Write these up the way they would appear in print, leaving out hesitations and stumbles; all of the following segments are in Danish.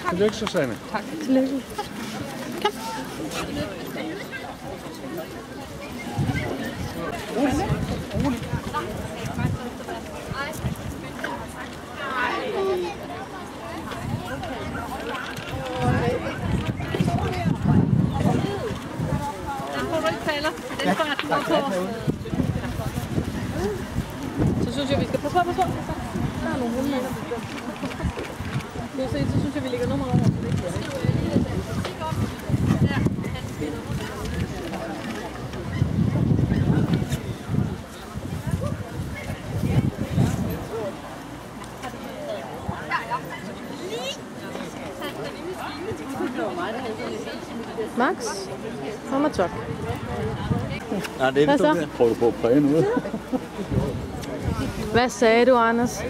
Tillykke, Susanne. Tak. Tillykke. Kom. Den får du ikke falder. Den fart, du går på. Så synes jeg, vi skal passe på. Der er nogle hunde med. Så synes jeg, vi lægger nummer over. Max, kom og tok. Nej, det er det, prøver du på at præge noget. Hvad sagde du, Anders?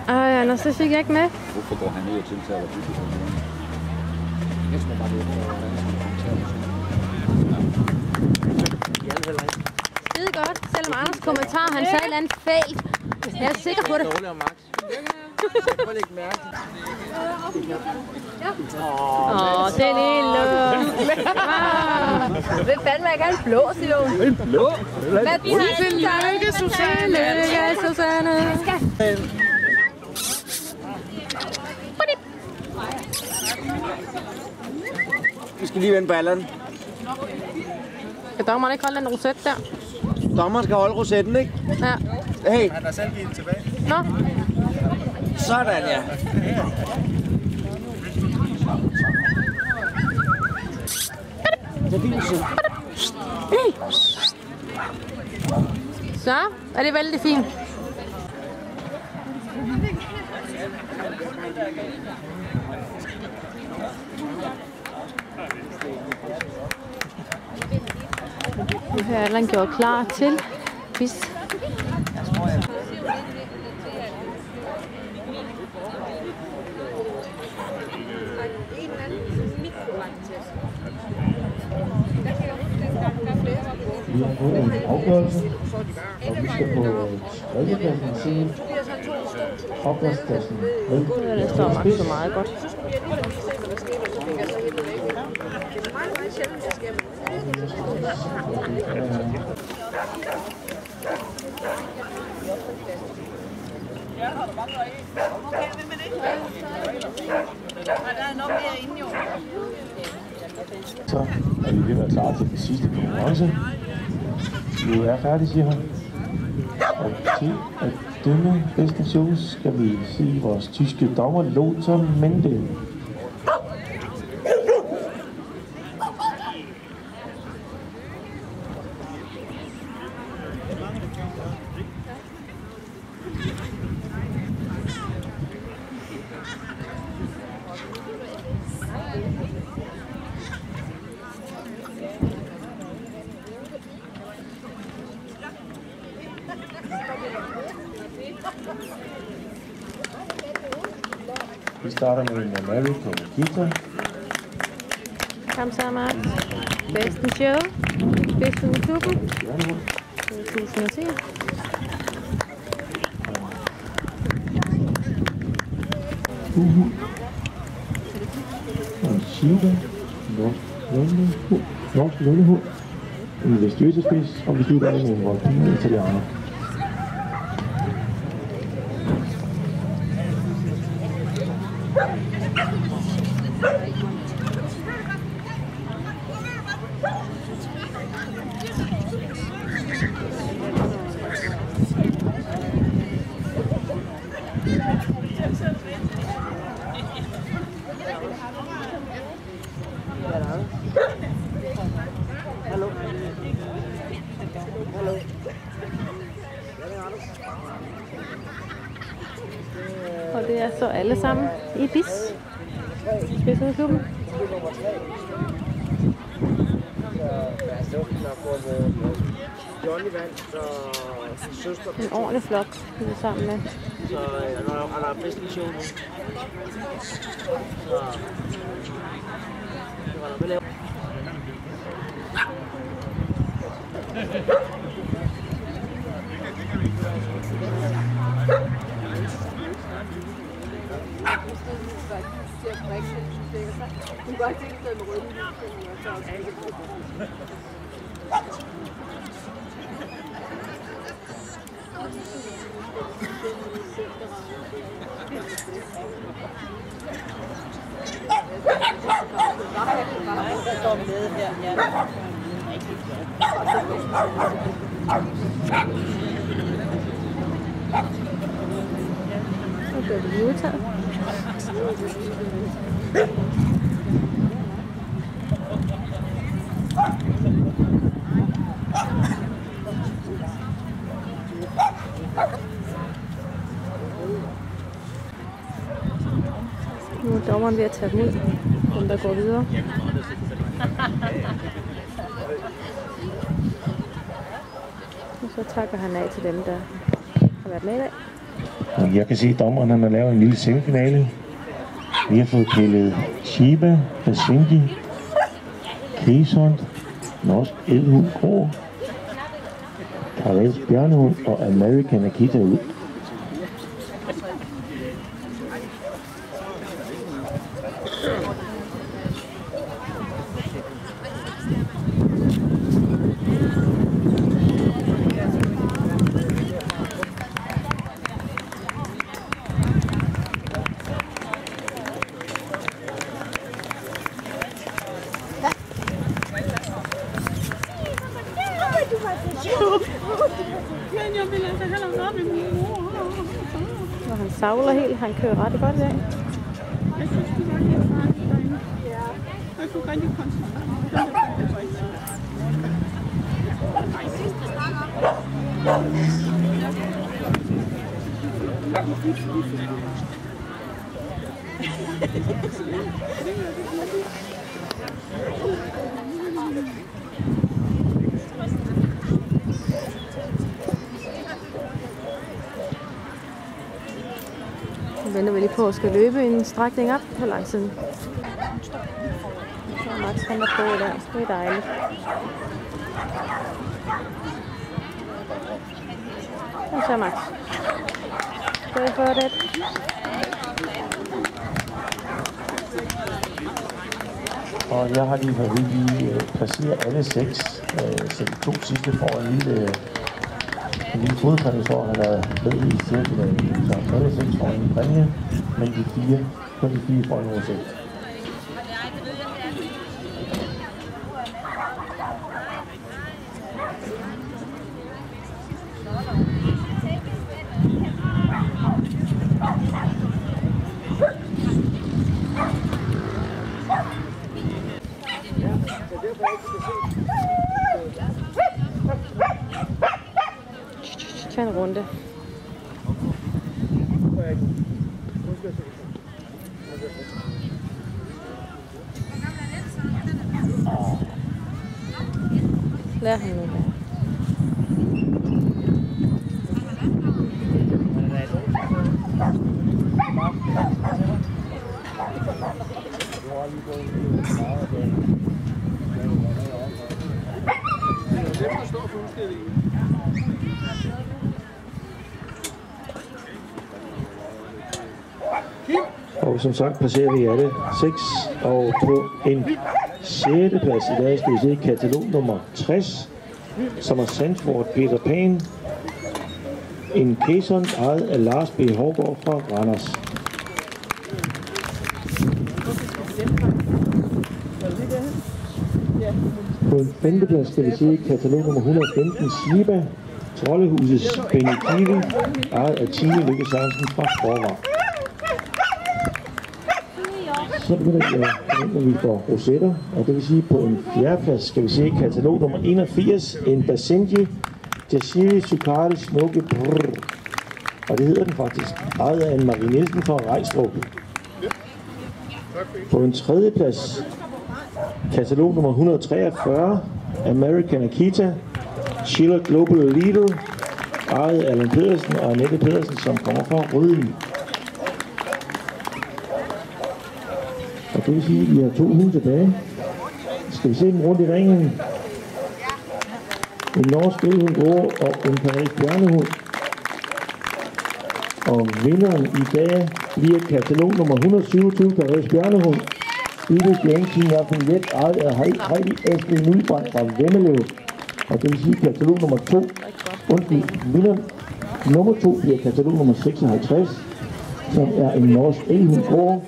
Ej, Anders, det fik jeg ikke med. Hvorfor går han ud og tiltaler bygget sådan noget? Jeg tror bare, det er skide godt, selvom Anders kommentar, han sagde et eller andet fejl. Jeg er sikker på det. Prøv at lægge mærke. Den lille. Hvem fanden vil jeg gerne blå, siger du? en blå. Hvad tillykke, Susanne. Tillykke, Susanne. Vi skal lige vende ballerne. Kan dommeren ikke holde den roset der? Dommeren skal holde rosetten, ikke? Ja. Hey. Han har selv givet den tilbage. Nå. Sådan, ja. Så er det vældig fint. Nu har Allan gjort klar til quiz. Vi har fået en afgørelse, og vi skal på tredjepladsen se opgørelspladsen. Det står Max så meget godt. Så er vi ved at være klar til den sidste konkurrence. Vi er færdige, siger han. Og til at dømme bedste shows skal vi se vores tyske dommer Lothar Mendel. Vi starter med en Mary på guitar. Kom så, Max. Bedste show. Bedste i klubben. 2010. Og Shiva. Norsk Lundehund. En Vestløsespids. Og vi slutter med en Volpino Italiano. Og det er så alle sammen i BIS. Spidsklubben. En ordentlig flok, vi er sammen med. Så han har bedst i show nu. Nu bliver det lige udtaget. Nu er dommeren ved at tage dem ud, dem der går videre. Og så takker han af til dem, der har været med i dag. Jeg kan se, at dommeren han har lavet en lille semifinale. Vi har fået pillet Shiba, Basenji, Kæsund, Norsk Elhund Grå, Karels Bjørnehund og American Akita ud. Og han savler helt, han kører ret godt i dag. Jeg synes, det var helt farligt derinde. Jeg kunne rigtig koncentrere mig. Nu venter vi lige på at skal løbe en strækning op på langsiden. Så Max han er på der. Det er dejligt. Kom så Max. Skal vi få det? Og jeg har lige fået lige placeret alle 6, så de 2 sidste får en lille fodpræmie for at have været med i seriefinalen. Så alle 6 får en præmie, men kun de 4 får en oversigt. Tag en runde. Lær ham nu. Og som sagt placerer vi alle 6 og på en 6. plads i dag skal vi se katalog nummer 60, som er Sandford Peter Pan. En Kæsund ejet af Lars B. Hårgaard fra Randers. På en 5. plads skal vi se katalog nummer 115 Shiba, Troldehusets Benedivi, ejet af Tine Lykke Sørensen fra Forvar. Så begynder vi for rosetter, og det vil sige på en 4. plads skal vi se katalog nummer 81, en Basenji Jashiri Sukari Smukke Brrr. Og det hedder den faktisk, ejet af en Marie Nielsen fra Rejstrup. På en 3. plads katalog nummer 143, American Akita Schiller Global Leader, ejet af Allan Pedersen og Annette Pedersen, som kommer fra Rødvig. Og det vil sige, at vi har 2 hunde tilbage. Skal vi se dem rundt i ringen? En norsk elhund Grå og en Karels Bjørnehund. Og vinderen i dag bliver katalog nummer 127, Paris Bjørnehund. Ide Bjørnsin er billet ejet af Heidi Asli Nulbrand fra Vemmelev. Og det vil sige katalog nummer 2. Vinder nummer 2 bliver katalog nummer 56, som er en norsk elhund gård.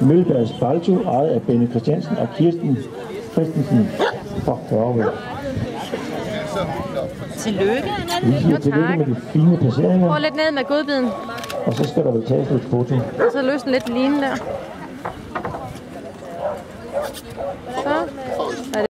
Mølbergs Balto, ejet af Benny Christiansen og Kirsten Christensen fra Hørve. Tillykke. Vi siger tillykke med de fine placeringer. Prøv lidt ned med godbiden. Og så skal der vel tages lidt foto. Og så løsne lidt linen der. Så.